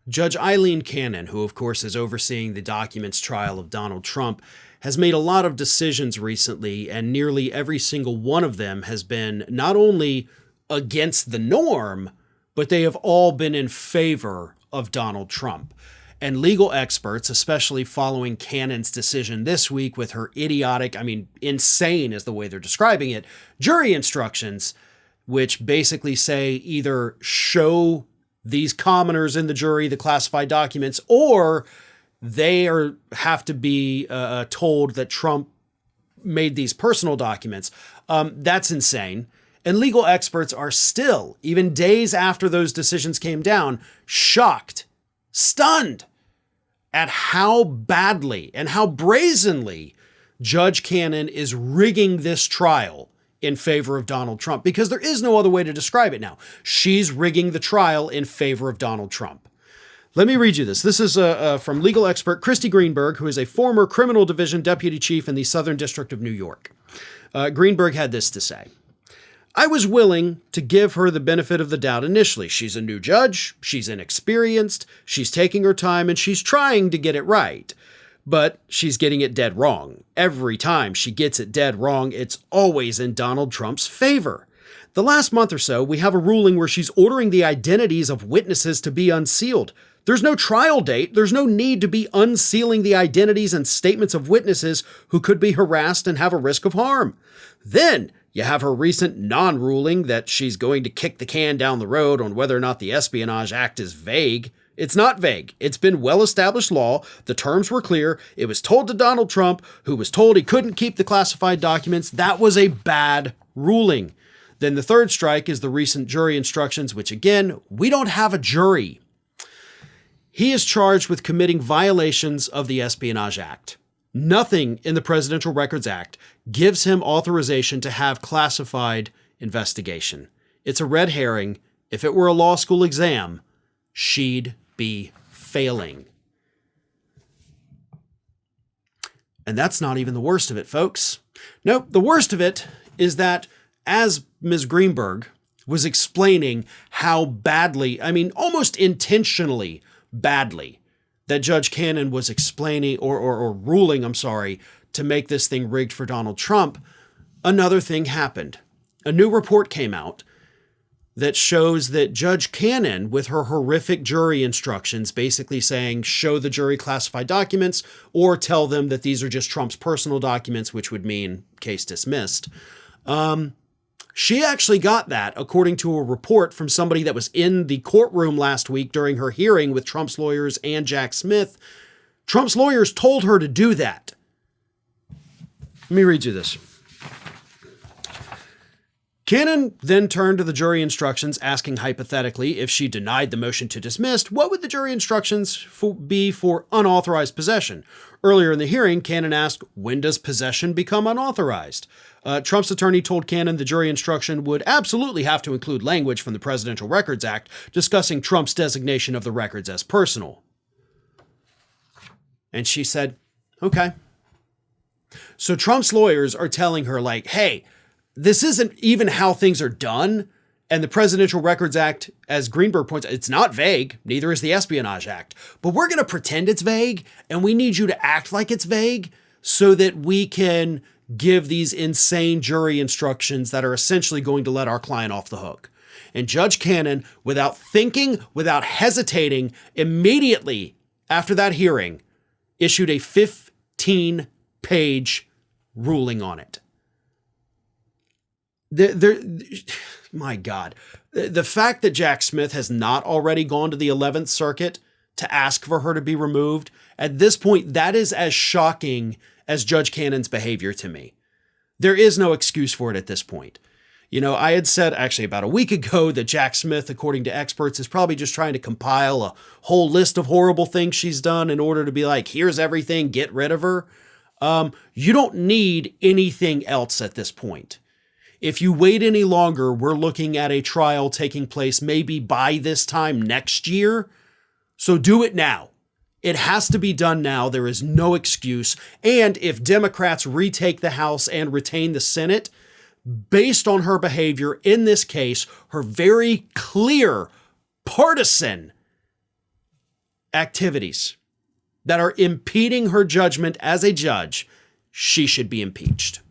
Judge Aileen Cannon, who of course is overseeing the documents trial of Donald Trump, has made a lot of decisions recently, and nearly every single one of them has been not only against the norm, but they have all been in favor of Donald Trump. And legal experts, especially following Cannon's decision this week with her idiotic, insane is the way they're describing it, jury instructions, which basically say either show these commoners in the jury the classified documents, or they have to be told that Trump made these personal documents. That's insane. And legal experts are still, even days after those decisions came down, shocked, stunned at how badly and how brazenly Judge Cannon is rigging this trial in favor of Donald Trump, because there is no other way to describe it now. She's rigging the trial in favor of Donald Trump. Let me read you this. This is from legal expert Christy Greenberg, who is a former criminal division deputy chief in the Southern District of New York. Greenberg had this to say. I was willing to give her the benefit of the doubt initially. She's a new judge, she's inexperienced, she's taking her time, and she's trying to get it right. But she's getting it dead wrong. Every time she gets it dead wrong, it's always in Donald Trump's favor. The last month or so, we have a ruling where she's ordering the identities of witnesses to be unsealed. There's no trial date. There's no need to be unsealing the identities and statements of witnesses who could be harassed and have a risk of harm. Then you have her recent non-ruling that she's going to kick the can down the road on whether or not the Espionage Act is vague. It's not vague. It's been well-established law. The terms were clear. It was told to Donald Trump, who was told he couldn't keep the classified documents. That was a bad ruling. Then the third strike is the recent jury instructions, which again, we don't have a jury. He is charged with committing violations of the Espionage Act. Nothing in the Presidential Records Act gives him authorization to have classified investigation. It's a red herring. If it were a law school exam, she'd be failing. And that's not even the worst of it, folks. Nope, the worst of it is that as Ms. Greenberg was explaining how badly, almost intentionally badly, that Judge Cannon was explaining or ruling, to make this thing rigged for Donald Trump, another thing happened. A new report came out that shows that Judge Cannon, with her horrific jury instructions, basically saying, show the jury classified documents or tell them that these are just Trump's personal documents, which would mean case dismissed. She actually got that, according to a report from somebody that was in the courtroom last week during her hearing with Trump's lawyers and Jack Smith. Trump's lawyers told her to do that. Let me read you this. Cannon then turned to the jury instructions, asking hypothetically, if she denied the motion to dismiss, what would the jury instructions be for unauthorized possession? Earlier in the hearing, Cannon asked, when does possession become unauthorized? Trump's attorney told Cannon the jury instruction would absolutely have to include language from the Presidential Records Act discussing Trump's designation of the records as personal. And she said, okay. So Trump's lawyers are telling her, hey, this isn't even how things are done. And the Presidential Records Act, as Greenberg points out, it's not vague. Neither is the Espionage Act. But we're going to pretend it's vague, and we need you to act like it's vague so that we can give these insane jury instructions that are essentially going to let our client off the hook. And Judge Cannon, without thinking, without hesitating, immediately after that hearing, issued a 15-page ruling on it. My God, the fact that Jack Smith has not already gone to the 11th Circuit to ask for her to be removed, at this point, that is as shocking as Judge Cannon's behavior to me. There is no excuse for it at this point. I had said actually about a week ago that Jack Smith, according to experts, is probably just trying to compile a whole list of horrible things she's done in order to be like, here's everything, get rid of her. You don't need anything else at this point. If you wait any longer, we're looking at a trial taking place maybe by this time next year. So do it now. It has to be done now. There is no excuse. And if Democrats retake the House and retain the Senate, based on her behavior in this case, her very clear partisan activities that are impeding her judgment as a judge, she should be impeached.